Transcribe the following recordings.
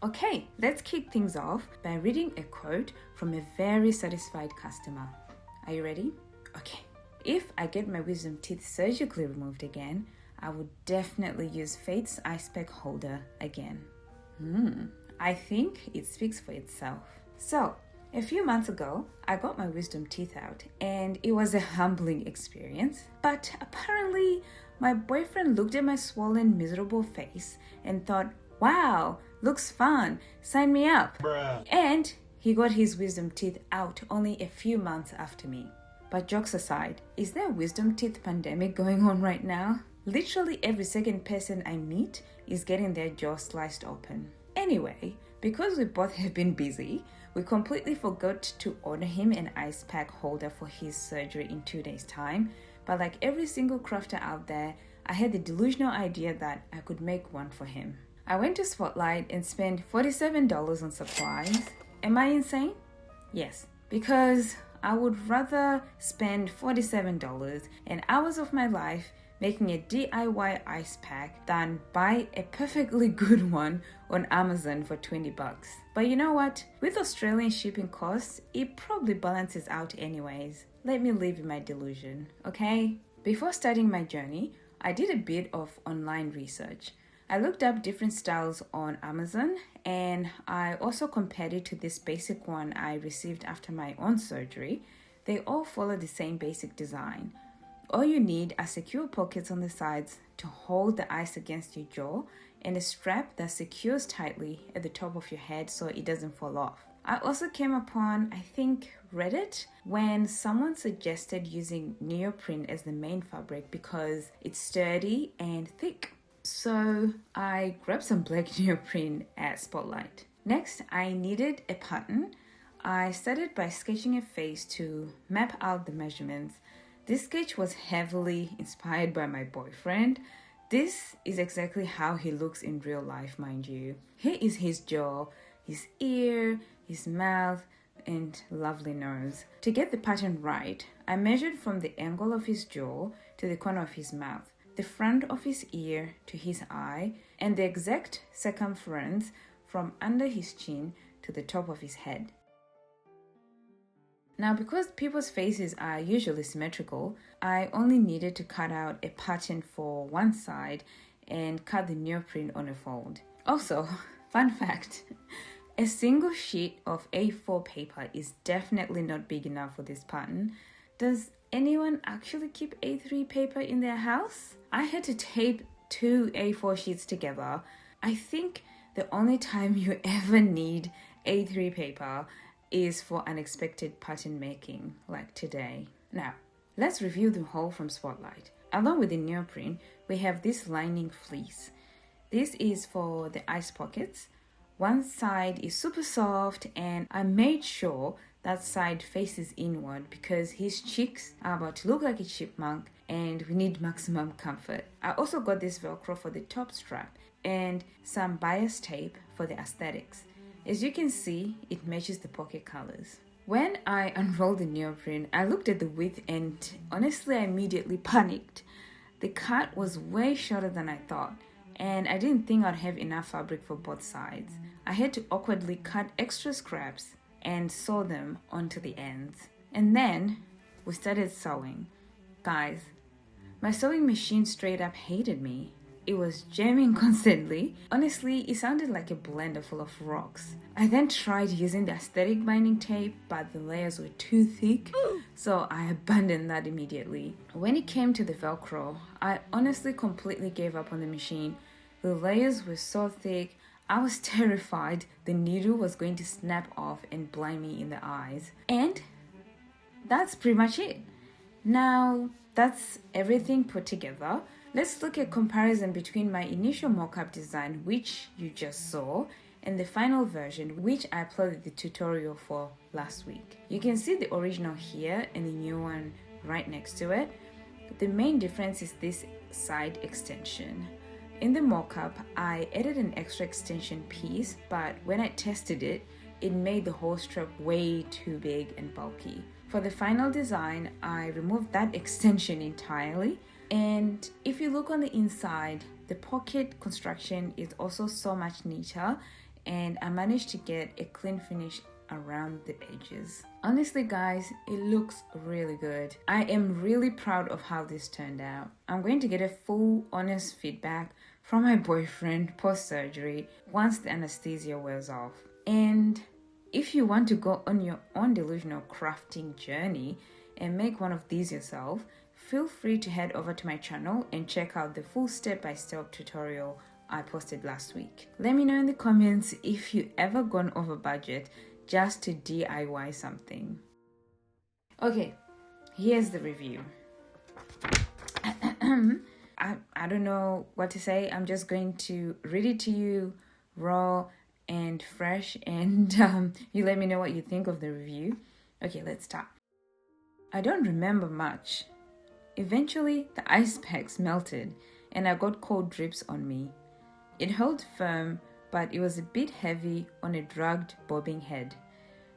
Okay, let's kick things off by reading a quote from a very satisfied customer. Are you ready? Okay. If I get my wisdom teeth surgically removed again, I would definitely use Faith's ice pack holder again. I think it speaks for itself. So, a few months ago, I got my wisdom teeth out and it was a humbling experience. But apparently, my boyfriend looked at my swollen, miserable face and thought, wow, looks fun, sign me up. Bruh. And he got his wisdom teeth out only a few months after me. But jokes aside, is there a wisdom teeth pandemic going on right now? Literally every second person I meet is getting their jaw sliced open. Anyway, because we both have been busy, we completely forgot to order him an ice pack holder for his surgery in 2 days' time. But like every single crafter out there, I had the delusional idea that I could make one for him. I went to Spotlight and spent $47 on supplies. Am I insane? Yes, because I would rather spend $47 and hours of my life making a DIY ice pack than buy a perfectly good one on Amazon for $20. But you know what? With Australian shipping costs, it probably balances out anyways. Let me live in my delusion, okay? Before starting my journey, I did a bit of online research. I looked up different styles on Amazon and I also compared it to this basic one I received after my own surgery. They all follow the same basic design. All you need are secure pockets on the sides to hold the ice against your jaw and a strap that secures tightly at the top of your head so it doesn't fall off. I also came upon, I think, Reddit when someone suggested using neoprene as the main fabric because it's sturdy and thick. So I grabbed some black neoprene at Spotlight. Next, I needed a pattern. I started by sketching a face to map out the measurements. This sketch was heavily inspired by my boyfriend. This is exactly how he looks in real life, mind you. Here is his jaw, his ear, his mouth, and lovely nose. To get the pattern right, I measured from the angle of his jaw to the corner of his mouth, the front of his ear to his eye, and the exact circumference from under his chin to the top of his head. Now, because people's faces are usually symmetrical, I only needed to cut out a pattern for one side and cut the neoprene on a fold. Also, fun fact, a single sheet of A4 paper is definitely not big enough for this pattern. Does anyone actually keep A3 paper in their house? I had to tape 2 A4 sheets together. I think the only time you ever need A3 paper is for unexpected pattern making, like today. Now, let's review the haul from Spotlight. Along with the neoprene, we have this lining fleece. This is for the ice pockets. One side is super soft and I made sure that side faces inward because his cheeks are about to look like a chipmunk and we need maximum comfort. I also got this Velcro for the top strap and some bias tape for the aesthetics. As you can see, it matches the pocket colors. When I unrolled the neoprene, I looked at the width and honestly I immediately panicked. The cut was way shorter than I thought and I didn't think I'd have enough fabric for both sides. I had to awkwardly cut extra scraps and sew them onto the ends. And then we started sewing. Guys, my sewing machine straight up hated me. It was jamming constantly. Honestly, it sounded like a blender full of rocks. I then tried using the aesthetic binding tape, but the layers were too thick, so I abandoned that immediately. When it came to the Velcro, I honestly completely gave up on the machine. The layers were so thick, I was terrified the needle was going to snap off and blind me in the eyes. And that's pretty much it. Now, that's everything put together. Let's look at comparison between my initial mock-up design, which you just saw, and the final version, which I uploaded the tutorial for last week. You can see the original here and the new one right next to it. The main difference is this side extension. In the mock-up, I added an extra extension piece, but when I tested it, it made the whole strap way too big and bulky. For the final design, I removed that extension entirely. And if you look on the inside, the pocket construction is also so much neater and I managed to get a clean finish around the edges. Honestly guys, it looks really good. I am really proud of how this turned out. I'm going to get a full honest feedback from my boyfriend post-surgery once the anesthesia wears off. And if you want to go on your own delusional crafting journey and make one of these yourself, feel free to head over to my channel and check out the full step-by-step tutorial I posted last week. Let me know in the comments if you ever gone over budget just to DIY something. Okay, here's the review. I don't know what to say. I'm just going to read it to you raw and fresh, and you let me know what you think of the review. Okay, let's start. I don't remember much. Eventually, the ice packs melted and I got cold drips on me. It held firm, but it was a bit heavy on a drugged, bobbing head.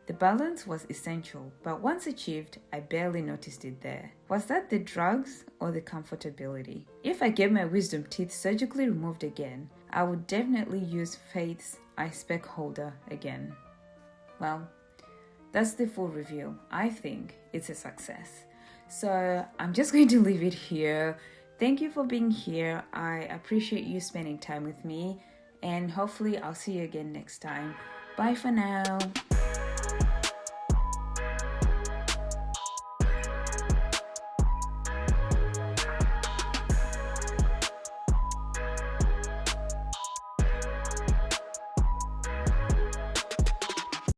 The balance was essential, but once achieved, I barely noticed it there. Was that the drugs or the comfortability? If I get my wisdom teeth surgically removed again, I would definitely use Faith's ice pack holder again. Well, that's the full review. I think it's a success. So I'm just going to leave it here. Thank you for being here. I appreciate you spending time with me, and hopefully I'll see you again next time. Bye for now.